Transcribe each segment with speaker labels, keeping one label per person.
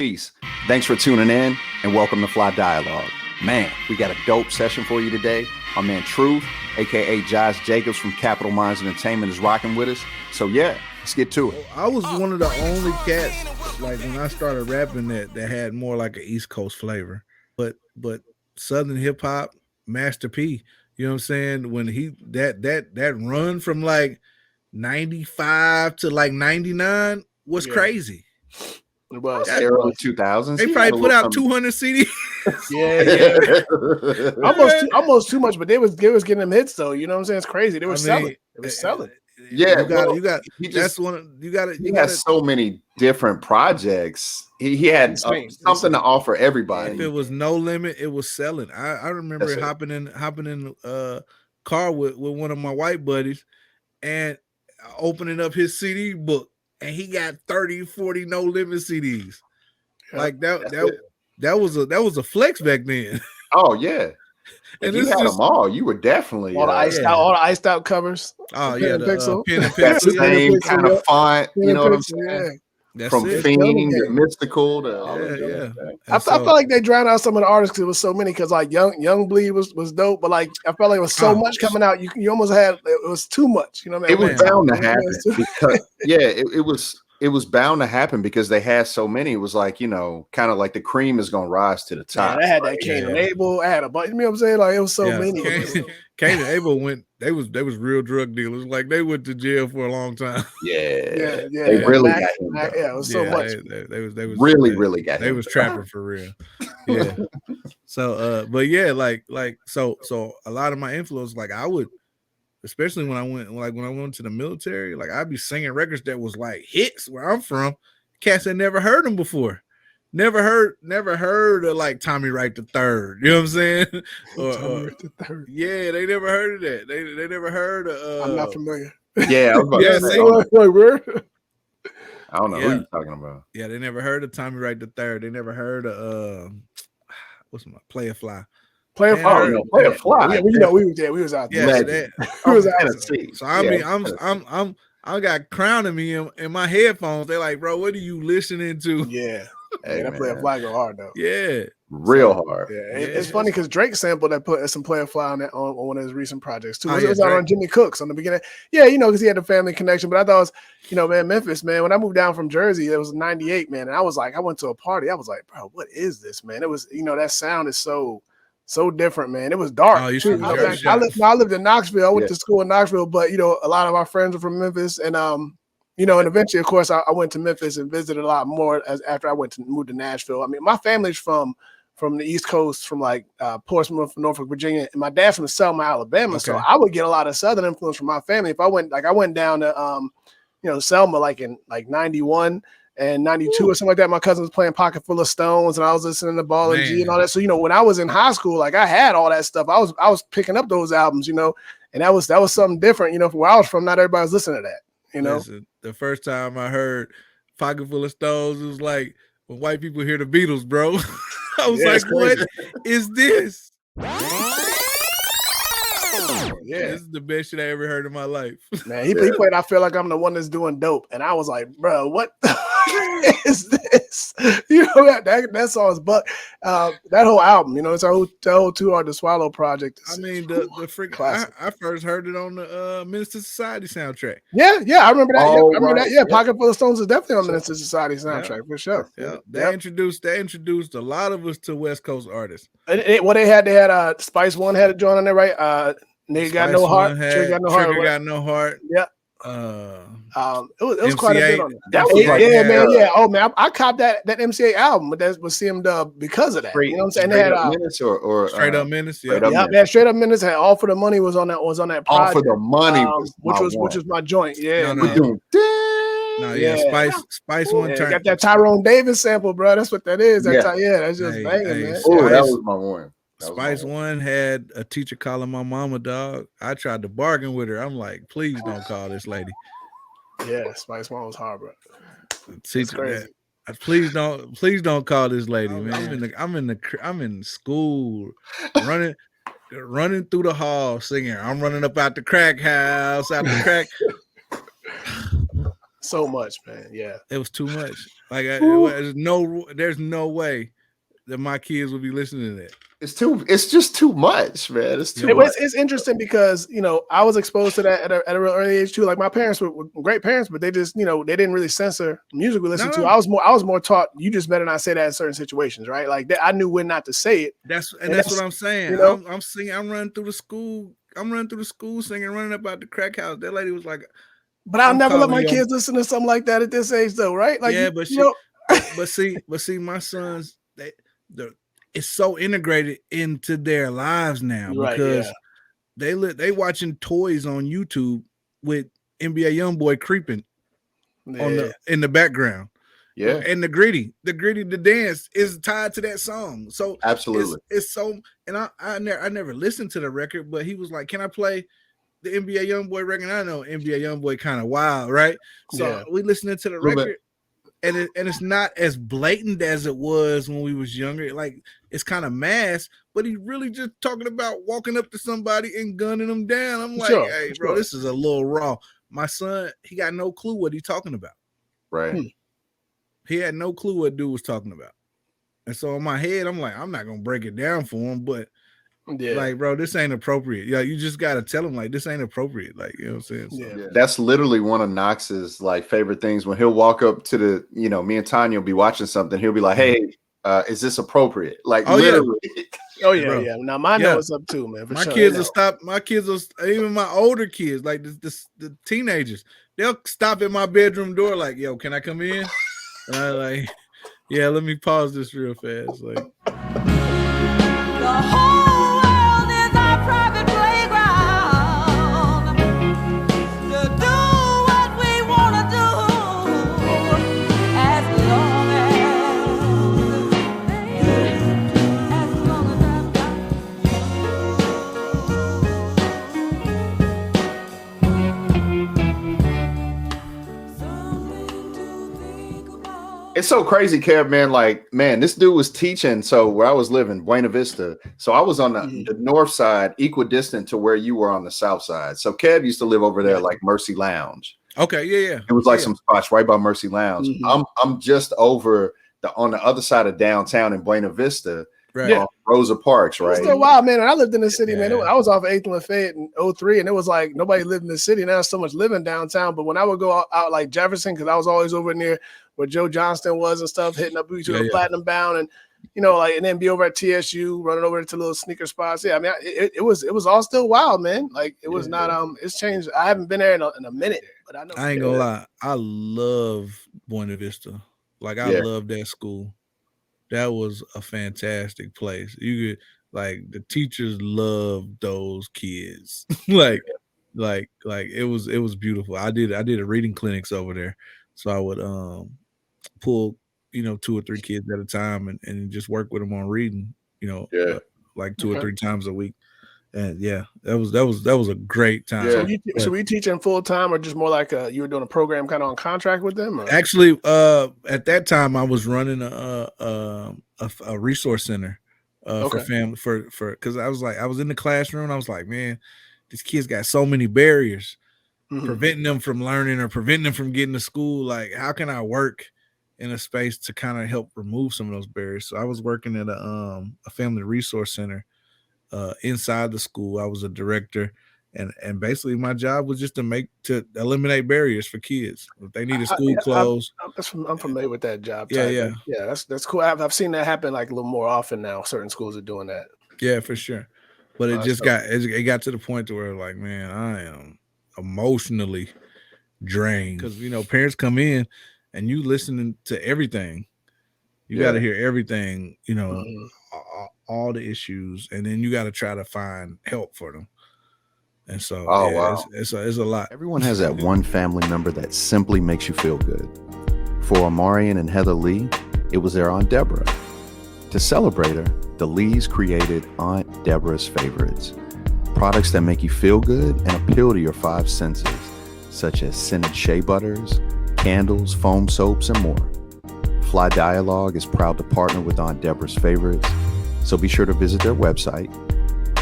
Speaker 1: Peace. Thanks for tuning in and welcome to FlyDialogue. Man, we got a dope session for you today. Our man Truth, aka Josh Jacobs from Capital Minds Entertainment, is rocking with us. So yeah, let's get to it.
Speaker 2: I was one of the only cats, like when I started rapping, that had more like an East Coast flavor. But Southern hip hop, Master P, you know what I'm saying? When he that run from like 95 to like 99 was crazy.
Speaker 3: It was
Speaker 1: early 2000s.
Speaker 2: They probably put out 200 CDs.
Speaker 3: almost too much, but they was getting them hits though. You know what I'm saying? It's crazy. They were selling. It was selling.
Speaker 1: Yeah,
Speaker 2: you got. He
Speaker 1: has so many different projects. He had something to offer everybody.
Speaker 2: If it was No Limit, it was selling. I remember hopping in car with one of my white buddies and opening up his CD book, and he got 30, 40 No Limit CDs. Like that was a flex back then.
Speaker 1: Oh yeah. And you had them all. You were definitely
Speaker 3: all the iced out covers.
Speaker 2: Oh yeah, the pen and
Speaker 1: that
Speaker 2: pencil,
Speaker 1: same kind of font. You know what I'm saying?
Speaker 2: Yeah.
Speaker 1: From Fiend to Mystical to
Speaker 3: I felt like they drowned out some of the artists because it was so many. Because like Young Bleed was dope, but like I felt like it was so much coming out. You almost had it was too much. You know what I mean?
Speaker 1: It was bound to happen because it was bound to happen because they had so many. It was like, you know, kind of like the cream is gonna rise to the top.
Speaker 3: I had that Cain and Abel. I had a bunch. You know what I'm saying? Like it was so many.
Speaker 2: Cain and Abel went. They was real drug dealers. Like they went to jail for a long time.
Speaker 1: Yeah. They really got him.
Speaker 3: It was so much.
Speaker 2: They was
Speaker 1: really got him.
Speaker 2: They was trapping for real. Yeah. So, but yeah, like so a lot of my influence, like I would. Especially when I went to the military, like I'd be singing records that was like hits where I'm from. Cats had never heard them before. Never heard of like Tommy Wright the Third. You know what I'm saying? Yeah, they never heard of that. They never heard of.
Speaker 3: I'm not familiar.
Speaker 1: Yeah, I was about to say, I don't know who you're talking about.
Speaker 2: Yeah, they never heard of Tommy Wright the Third. They never heard of what's my Player Fly.
Speaker 3: Player Fly. Yeah, we was out there.
Speaker 2: We was out there. So I mean, I got Crown in me in my headphones. They're like, bro, what are you listening to?
Speaker 3: Yeah. Hey, that Player Fly go hard though.
Speaker 2: Yeah.
Speaker 1: Real hard.
Speaker 3: Yeah. It's funny because Drake sampled that put some Player Fly on one of his recent projects too. It was out on Jimmy Cooks on the beginning. Yeah, you know, because he had the family connection. But I thought it was, you know, man, Memphis, man. When I moved down from Jersey, it was 98, man. And I was like, I went to a party. I was like, bro, what is this, man? It was, you know, that sound is so different, man. It was dark. I lived in Knoxville. I went to school in Knoxville, but you know, a lot of our friends were from Memphis, and you know, and eventually, of course, I went to Memphis and visited a lot more after I moved to Nashville. I mean, my family's from the East Coast, from like Portsmouth, Norfolk, Virginia, and my dad's from Selma, Alabama. Okay. So I would get a lot of Southern influence from my family. If I went down to you know, Selma like in like 91. And 92 or something like that, my cousin was playing Pocket Full of Stones, and I was listening to Ball and G and all that. So, you know, when I was in high school, like I had all that stuff. I was picking up those albums, you know, and that was something different, you know, from where I was from. Not everybody was listening to that, you know.
Speaker 2: Listen, the first time I heard Pocket Full of Stones, it was like when white people hear the Beatles, bro. I was like, what is this? Yeah, this is the best shit I ever heard in my life.
Speaker 3: Man, he played I Feel Like I'm the One That's Doing Dope. And I was like, bro, what is this? You know, that song's that whole album, you know, it's the whole Too Hard to Swallow project.
Speaker 2: I mean, the freaking classic. I first heard it on the Minister Society soundtrack.
Speaker 3: Yeah, I remember that. I remember that. Yeah, Pocket Full of Stones is definitely on the Minister Society soundtrack for sure.
Speaker 2: Yeah, they introduced a lot of us to West Coast artists.
Speaker 3: What they had Spice One had a joint on there, right? Nigga Got No Heart. Trigger
Speaker 2: Got No Heart.
Speaker 3: Yeah. It was quite a bit on
Speaker 1: that. Man.
Speaker 3: Oh man, I copped that MCA album, but that was CM because of that. You know what I'm saying? They had
Speaker 1: Menace or
Speaker 2: Straight Up Menace.
Speaker 3: Yeah, Straight Up Menace had All for the Money was on that project.
Speaker 1: All for the Money,
Speaker 3: which was my joint. Yeah,
Speaker 1: we're doing.
Speaker 2: Spice One turn.
Speaker 3: Got that Tyrone Davis sample, bro. That's what that is. That's just banging, man.
Speaker 1: Oh, that was my one.
Speaker 2: Spice One had a teacher calling my mama, dog. I tried to bargain with her. I'm like, please don't call this lady.
Speaker 3: Yeah, Spice One was hard, bro.
Speaker 2: Teacher, please don't call this lady, man. I'm in school, running through the hall, singing. I'm running up out the crack house, out the crack.
Speaker 3: so much, man. Yeah,
Speaker 2: it was too much. Like there's no way that my kids would be listening to that.
Speaker 1: It's just too much, man. It's too much.
Speaker 3: It's interesting because, you know, I was exposed to that at a real early age too. Like my parents were great parents, but they just, you know, they didn't really censor music we listened to. I was more taught you just better not say that in certain situations, right? Like I knew when not to say it.
Speaker 2: That's what I'm saying. You know? I'm singing. I'm running through the school singing, running up out the crack house. That lady was like,
Speaker 3: but I'll never let my kids listen to something like that at this age, though, right? Like,
Speaker 2: yeah, but see, my sons, it's so integrated into their lives now because they watching toys on YouTube with NBA YoungBoy creeping in the background.
Speaker 1: Yeah,
Speaker 2: and the gritty dance is tied to that song. So
Speaker 1: absolutely,
Speaker 2: it's so. And I never listened to the record, but he was like, "Can I play the NBA YoungBoy record?" And I know NBA YoungBoy kind of wild, right? So we listening to the record. And it's not as blatant as it was when we was younger. Like it's kind of mass, but he's really just talking about walking up to somebody and gunning them down. I'm like, hey, bro, this is a little raw. My son, he got no clue what he's talking about.
Speaker 1: Right.
Speaker 2: He had no clue what dude was talking about. And so in my head, I'm like, I'm not gonna break it down for him, but like, bro, this ain't appropriate. Yeah, you just gotta tell him like this ain't appropriate. Like, you know what I'm saying? So,
Speaker 1: that's literally one of Knox's like favorite things when he'll walk up to the, you know, me and Tanya will be watching something. He'll be like, "Hey, is this appropriate?" Like, literally.
Speaker 3: Oh yeah, yeah. Now mine know what's up too, man.
Speaker 2: My kids will stop. My kids will, even my older kids, like the teenagers, they'll stop at my bedroom door, like, "Yo, can I come in?" And I like, yeah, let me pause this real fast, like.
Speaker 4: The whole world is our private playground to do what we want to do as long
Speaker 1: It's so crazy, Kev, man. Like, man, this dude was teaching. So where I was living, Buena Vista. So I was on the north side, equidistant to where you were on the south side. So Kev used to live over there, like Mercy Lounge.
Speaker 2: Okay, yeah.
Speaker 1: It was like some spots right by Mercy Lounge. I'm just over on the other side of downtown in Buena Vista.
Speaker 2: Right.
Speaker 1: Rosa Parks, right?
Speaker 3: It's still wild, man. When I lived in the city, man, I was off 8th and Lafayette in 03, and it was like nobody lived in the city. Now there's so much living downtown. But when I would go out like Jefferson, because I was always over near where Joe Johnston was and stuff, hitting up Platinum Bound, and you know, like, and then be over at TSU, running over to little sneaker spots. Yeah, I mean, it was all still wild, man. Like it was not it's changed. I haven't been there in a minute, but I know.
Speaker 2: I ain't gonna lie, I love Buena Vista. Like I love that school. That was a fantastic place. You could, like, the teachers loved those kids. like it was beautiful. I did a reading clinics over there. So I would pull, 2 or 3 kids at a time and just work with them on reading, like 2 or 3 times a week. And that was a great time.
Speaker 3: So were you teaching full time, or just more like you were doing a program kind of on contract with them? Or?
Speaker 2: Actually, at that time I was running a resource center for family for because I was in the classroom and I was like, man, these kids got so many barriers preventing them from learning or preventing them from getting to school. Like, how can I work in a space to kind of help remove some of those barriers? So I was working at a family resource center. Inside the school, I was a director, and basically my job was just to eliminate barriers for kids. If they needed school clothes,
Speaker 3: I'm familiar with that job.
Speaker 2: Yeah.
Speaker 3: That's cool. I've seen that happen like a little more often now. Certain schools are doing that.
Speaker 2: Yeah, for sure. But it just got to the point to where, like, man, I am emotionally drained because parents come in and you listening to everything. You got to hear everything, all the issues, and then you got to try to find help for them. And so, it's a lot.
Speaker 1: Everyone has that one family member that simply makes you feel good. For Amarian and Heather Lee, it was their Aunt Deborah. To celebrate her, the Lees created Aunt Deborah's Favorites, products that make you feel good and appeal to your 5 senses, such as scented shea butters, candles, foam soaps, and more. FlyDialogue is proud to partner with Aunt Deborah's Favorites, so be sure to visit their website.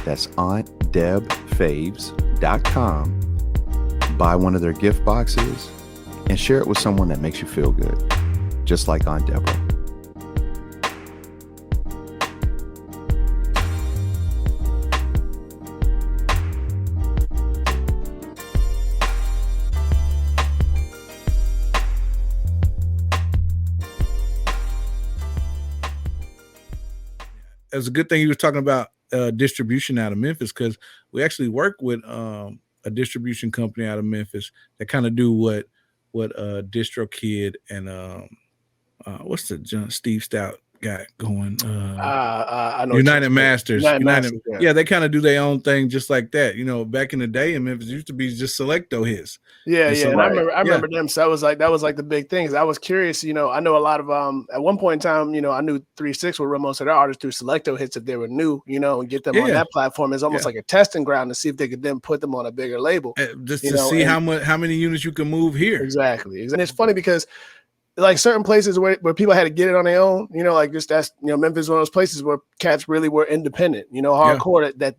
Speaker 1: That's AuntDebFaves.com. Buy one of their gift boxes and share it with someone that makes you feel good, just like Aunt Deborah.
Speaker 2: It was a good thing he was talking about distribution out of Memphis, because we actually work with a distribution company out of Memphis that kind of do what DistroKid and what's the Steve Stout guy going?
Speaker 3: I know
Speaker 2: United Masters.
Speaker 3: Masters,
Speaker 2: yeah, they kind of do their own thing just like that. You know, back in the day in Memphis, it used to be just Selecto hits.
Speaker 3: Yeah,
Speaker 2: and
Speaker 3: yeah.
Speaker 2: so,
Speaker 3: And I remember them. So that was like the big things. I was curious, you know, I know a lot of at one point in time, you know, I knew 3-6 would run most of their artists through Selecto hits if they were new, you know, and get them on that platform. It's almost like a testing ground to see if they could then put them on a bigger label.
Speaker 2: Just to see how many units you can move here.
Speaker 3: Exactly. And it's funny because like certain places where people had to get it on their own, you know, like just that's, you know, Memphis is one of those places where cats really were independent, you know, hardcore that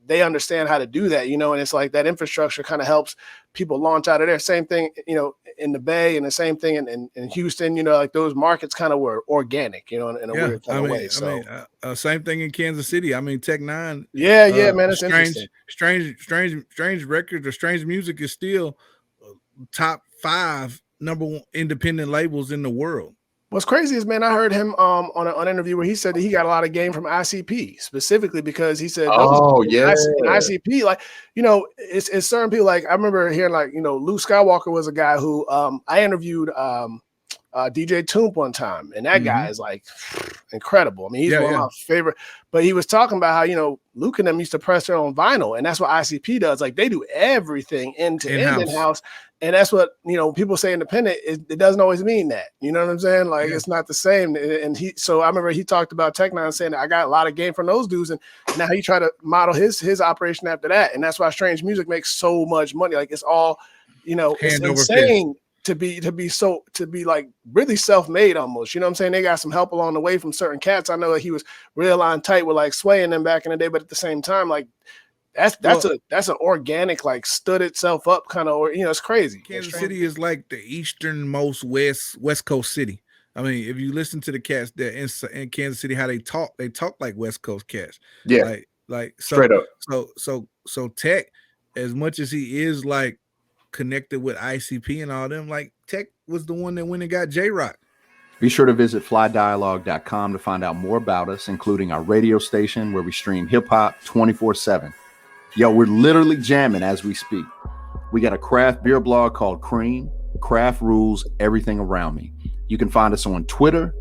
Speaker 3: they understand how to do that, you know, and it's like that infrastructure kind of helps people launch out of there. Same thing, you know, in the Bay, and the same thing in Houston, you know, like those markets kind of were organic, you know, in a weird kind of way. So
Speaker 2: same thing in Kansas City. I mean, Tech Nine.
Speaker 3: Yeah, man, it's interesting.
Speaker 2: Strange records or strange music is still top 5 number 1 independent labels in the world.
Speaker 3: What's crazy is, man, I heard him on an interview where he said that he got a lot of game from ICP, specifically because he said, ICP, like, you know, it's certain people. Like I remember hearing, like, you know, Luke Skywalker was a guy who I interviewed DJ Toomp one time, and that guy is like incredible. I mean, he's one of my favorite. But he was talking about how, you know, Luke and them used to press their own vinyl, and that's what ICP does. Like they do everything in-house. And that's what, you know, people say independent, it doesn't always mean that. You know what I'm saying? Like it's not the same. And so I remember he talked about Tech Nine saying that I got a lot of game from those dudes, and now he tried to model his operation after that. And that's why Strange Music makes so much money. Like it's all, you know, it's insane to be like really self-made almost. You know what I'm saying? They got some help along the way from certain cats. I know that he was real on tight with like Sway and them back in the day, but at the same time, like that's an organic, like stood itself up kind of, you know, it's crazy.
Speaker 2: Kansas City is like the easternmost West Coast city. I mean, if you listen to the cats that in Kansas City, how they talk like West Coast cats.
Speaker 1: Yeah,
Speaker 2: like so,
Speaker 1: straight up.
Speaker 2: So Tech, as much as he is like connected with ICP and all them, like Tech was the one that went and got J-Rock.
Speaker 1: Be sure to visit FlyDialogue.com to find out more about us, including our radio station where we stream hip-hop 24/7. Yo, we're literally jamming as we speak. We got a craft beer blog called Cream. Craft rules everything around me. You can find us on Twitter,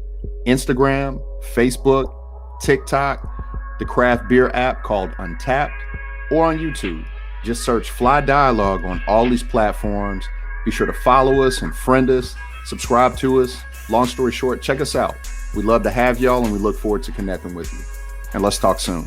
Speaker 1: Instagram, Facebook, TikTok, the craft beer app called Untapped, or on YouTube. Just search FlyDialogue on all these platforms. Be sure to follow us and friend us, subscribe to us. Long story short, check us out. We love to have y'all, and we look forward to connecting with you. And let's talk soon.